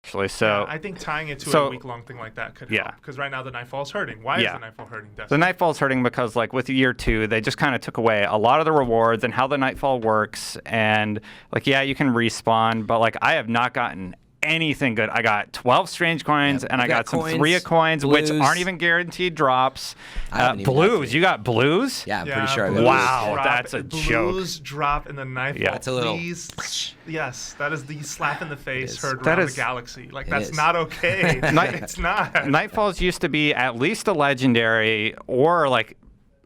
actually. So I think tying it to a week-long thing like that could help. Because right now the Nightfall's hurting. Why is the Nightfall hurting? The Nightfall's hurting because, like, with year 2, they just kind of took away a lot of the rewards and how the Nightfall works. And, like, yeah, you can respawn, but, like, I have not gotten anything good. I got 12 strange coins, and I got some 3 coins, blues, which aren't even guaranteed drops. Blues. You got blues? Yeah, I'm pretty sure I got Wow, that's a joke. Blues drop in the Nightfall. Yeah. That's a little... Yes, that is the slap in the face heard around the galaxy. Like, that's not okay. It's not. Nightfalls used to be at least a legendary or, like,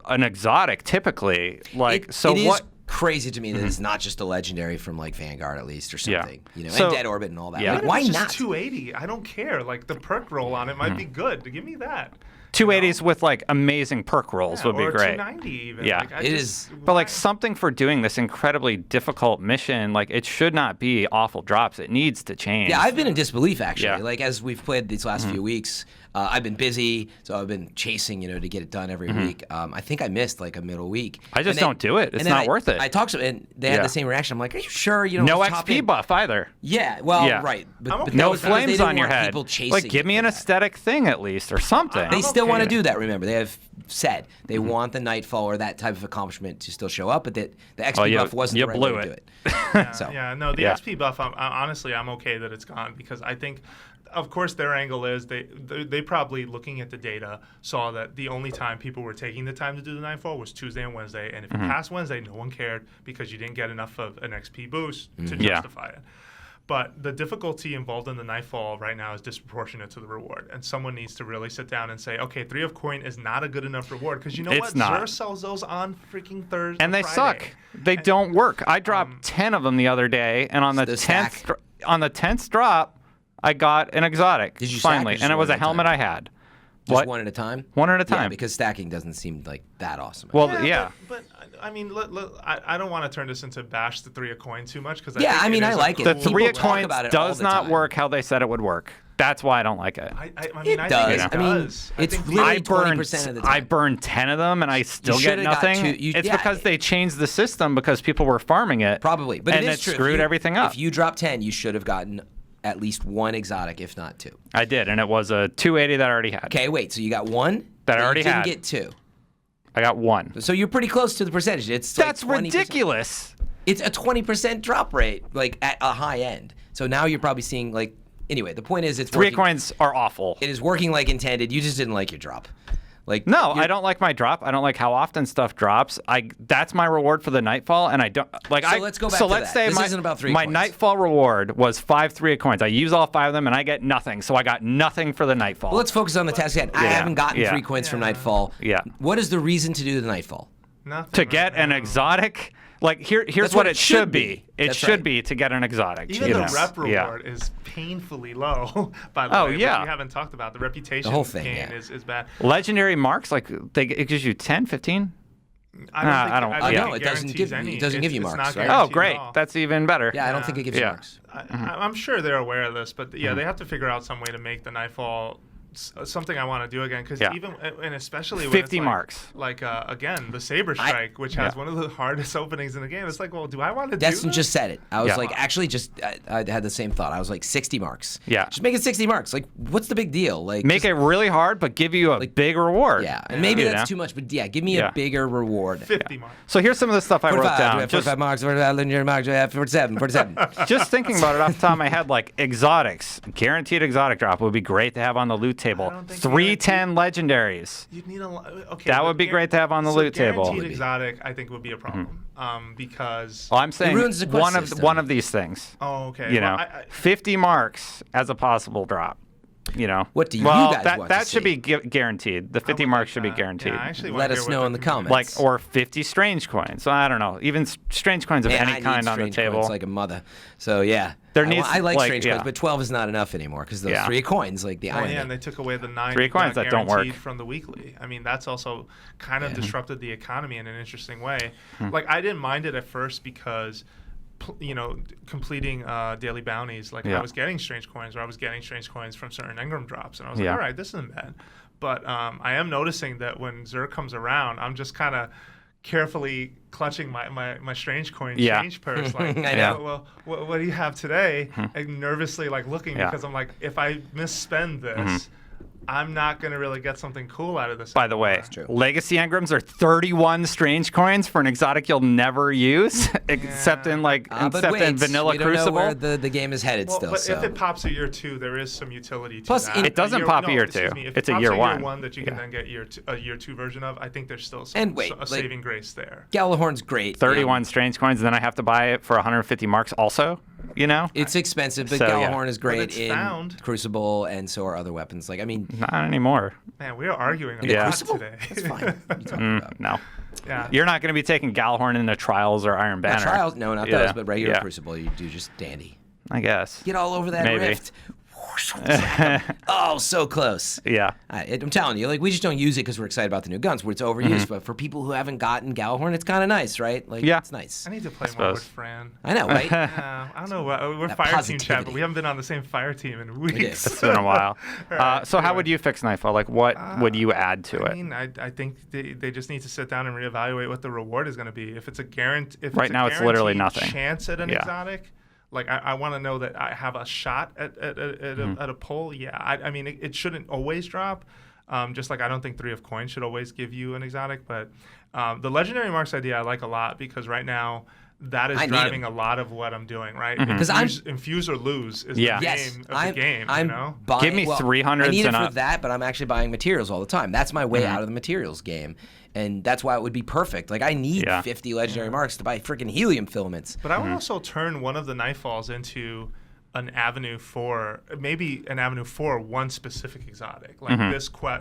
an exotic, typically. Like, what... crazy to me that it's not just a legendary from like Vanguard at least or something, you know, so, and Dead Orbit and all that. Yeah. Like, why it's not? Just 280. I don't care. Like the perk roll on it might be good. Give me that. 280s with like amazing perk rolls would be or great. 290 even. Yeah, like, it is. But like something for doing this incredibly difficult mission, like it should not be awful drops. It needs to change. Yeah, I've been in disbelief actually. Yeah. Like as we've played these last few weeks, I've been busy, so I've been chasing, to get it done every week. I think I missed like a middle week. I just don't do it. It's not worth it. I talked to them, and they had the same reaction. I'm like, are you sure? No XP buff either. Yeah, well, right. But no flames on your head. Chasing like, give me an aesthetic thing at least or something. They still want to do that, remember. They have said they want the Nightfall or that type of accomplishment to still show up, but that the XP buff wasn't the right way to do it. No, the XP buff, honestly, I'm okay that it's gone because I think, of course, their angle is they probably, looking at the data, saw that the only time people were taking the time to do the Nightfall was Tuesday and Wednesday, and if you passed Wednesday, no one cared because you didn't get enough of an XP boost to justify it. But the difficulty involved in the Nightfall right now is disproportionate to the reward. And someone needs to really sit down and say, okay, 3 of coin is not a good enough reward. Because you know what? Xur sells those on freaking Thursday. And they Friday. suck. They don't work. I dropped 10 of them the other day, and on the 10th drop, I got an exotic. Did you finally? And it was a helmet I had. Just one at a time? One at a time. Yeah, because stacking doesn't seem like that awesome. Well, yeah. But I mean, I don't want to turn this into bash the 3 of coin too much. Because I mean, I like it. The 3 of coins does not work how they said it would work. That's why I don't like it. It does. I mean, it's literally 20% of the time. I burned 10 of them, and I still get nothing. It's because they changed the system because people were farming it. Probably. But and it screwed everything up. If you drop 10, you should have gotten at least 1 exotic, if not 2. I did, and it was a 280 that I already had. Okay, wait. So you got 1 that I already had. You didn't get 2. I got 1. So you're pretty close to the percentage. That's like ridiculous. It's a 20% drop rate, like at a high end. So now you're probably seeing like. Anyway, the point is it's 3 coins are awful. It is working like intended. You just didn't like your drop. Like no, I don't like my drop. I don't like how often stuff drops. That's my reward for the Nightfall, and I don't like. So let's go back. So to let's that. say this isn't about 3 my coins. Nightfall reward was 5 3 coins. I use all 5 of them, and I get nothing. So I got nothing for the Nightfall. Well, let's focus on the task again. I haven't gotten 3 coins from Nightfall. Yeah. What is the reason to do the Nightfall? Nothing to get an exotic. Like here's what it should be. It should be to get an exotic. Even the rep reward is painfully low. By the way, which we haven't talked about. The reputation gain is bad. Legendary marks, like it gives you 10, 15. I don't. It doesn't give you marks. Right? Oh, great. That's even better. Yeah, I don't think it gives you marks. I'm sure they're aware of this, but they have to figure out some way to make the Nightfall something I want to do again, because even and especially when 50 it's marks. Like again, the Saber Strike, which has one of the hardest openings in the game. It's like, well, do I want to do Destin this? just said it. I was like, actually, I had the same thought. I was like, 60 marks. Yeah. Just make it 60 marks. Like, what's the big deal? Like, make it really hard, but give you a big reward. Yeah, and maybe that's too much, but give me a bigger reward. 50 marks. So here's some of the stuff I wrote down. 45 marks, 45 linear marks, 47. Just thinking about it off the top of my head, like exotics, guaranteed exotic drop would be great to have on the loot table. 310 legendaries. You'd need that would be great to have on the loot table. Guaranteed exotic, I think, would be a problem because. Well, I'm saying one of these things. Oh, okay. You know, 50 marks as a possible drop. You know, what do you guys want that to should see? be guaranteed. The 50 marks should be guaranteed. Yeah, let us know in the comments. Or 50 strange coins. So I don't know, even strange coins of any kind on the table. It's like a mother. So yeah, I like strange coins, but 12 is not enough anymore because those 3 coins, like the irony. And they took away the 9 3 coins that don't work from the weekly. I mean, that's also kind of disrupted the economy in an interesting way. Like I didn't mind it at first because, you know, completing daily bounties, like I was getting strange coins, or I was getting strange coins from certain engram drops, and I was like, all right, this isn't bad. But I am noticing that when Xur comes around, I'm just kind of carefully clutching my strange coin Yeah. change purse, like, I know. well, what do you have today? And nervously like looking because I'm like, if I misspend this, I'm not going to really get something cool out of this. By the way, true. legacy engrams are 31 strange coins for an exotic you'll never use, except in in vanilla we don't Crucible. know where the game is headed still. But so. if it pops at year 2, there is some utility to Plus, that. it doesn't pop at year 2. If It's it a pops year at 1. year 1 that you can then get a year 2 version of, I think there's still some, And wait, a saving grace there. Gjallarhorn's great. 31 strange coins, and then I have to buy it for 150 marks also, you know? It's expensive, but So, yeah. Gjallarhorn is great it's in found. Crucible, and so are other weapons. Like, I mean, Not anymore. Man, we are arguing a Yeah. lot Crucible? today. That's fine. What are you talking about? No. Yeah. You're not going to be taking Gjallarhorn into Trials or Iron Banner. Trials, no, not Yeah. those, but regular Yeah. Crucible, you do just dandy. I guess. Get all over that Maybe. rift. Oh, so close. Yeah. I'm telling you, like, we just don't use it because we're excited about the new guns, where it's overused. But for people who haven't gotten Gjallarhorn, it's kind of nice, right? Like, Yeah. it's nice. I need to play more suppose. with Fran. I know, right? I don't know. We're That Fireteam chat, but positivity. we haven't been on the same Fireteam in weeks. It's been a while. Right, So how anyway. would you fix Nightfall? Like, what would you add to I it? mean, I think they just need to sit down and reevaluate what the reward is going to be. If it's a Right now, it's literally guaranteed nothing. chance at an Yeah. exotic, like I want to know that I have a shot at a pull. Yeah, I mean, it shouldn't always drop. Just like I don't think 3 of coins should always give you an exotic, but the legendary marks idea I like a lot because right now that is I need driving 'em. a lot of what I'm doing. Right, Because infuse or lose is Yeah. the Yes, game of the game. I'm you know? buying. Give me well, 300s I need it and for up. that, but I'm actually buying materials all the time. That's my way out of the materials game, and that's why it would be perfect. Like I need Yeah. 50 legendary marks to buy freaking helium filaments. But I would also turn one of the Nightfalls into an avenue for one specific exotic. Like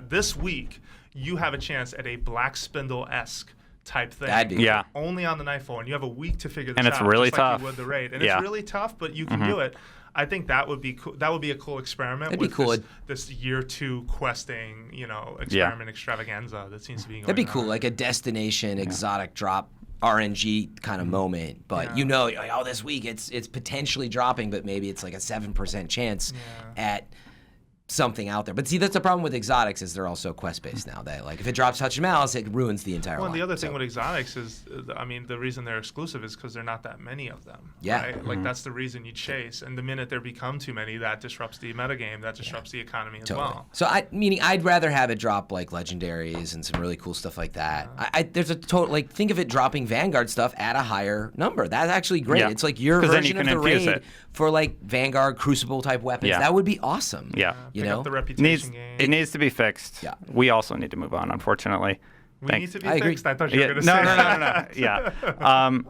this week, you have a chance at a Black Spindle-esque type thing. That'd be Yeah. Only on the Nightfall, and you have a week to figure this And out. it's really just like tough. you would the raid, and Yeah. it's really tough, but you can do it. I think that would be cool. That would be a cool experiment. That'd be with cool. This year 2 questing, experiment extravaganza that seems to be going That'd be cool, on. like a destination exotic drop RNG kind of moment. But you know, like, oh, this week it's potentially dropping, but maybe it's like a 7% chance at something out there. But see, that's the problem with exotics is they're also quest based now. That like if it drops Touch of Malice, it ruins the entire. Well, and the line. other thing So, with exotics is, I mean, the reason they're exclusive is because there are not that many of them. Yeah. Right? Like that's the reason you chase. And the minute there become too many, that disrupts the metagame. That disrupts the economy as totally. well. So I'd rather have it drop like legendaries and some really cool stuff like that. There's a total like think of it dropping Vanguard stuff at a higher number. That's actually great. Yeah. It's like your 'Cause then you version of can the infuse raid it. for like Vanguard Crucible type weapons. Yeah. That would be awesome. Yeah. You Pick know. up the reputation game. It needs to be fixed. Yeah. We also need to move on, unfortunately. We need to be I agree. fixed. I thought you Yeah, were no, going to say no. Yeah.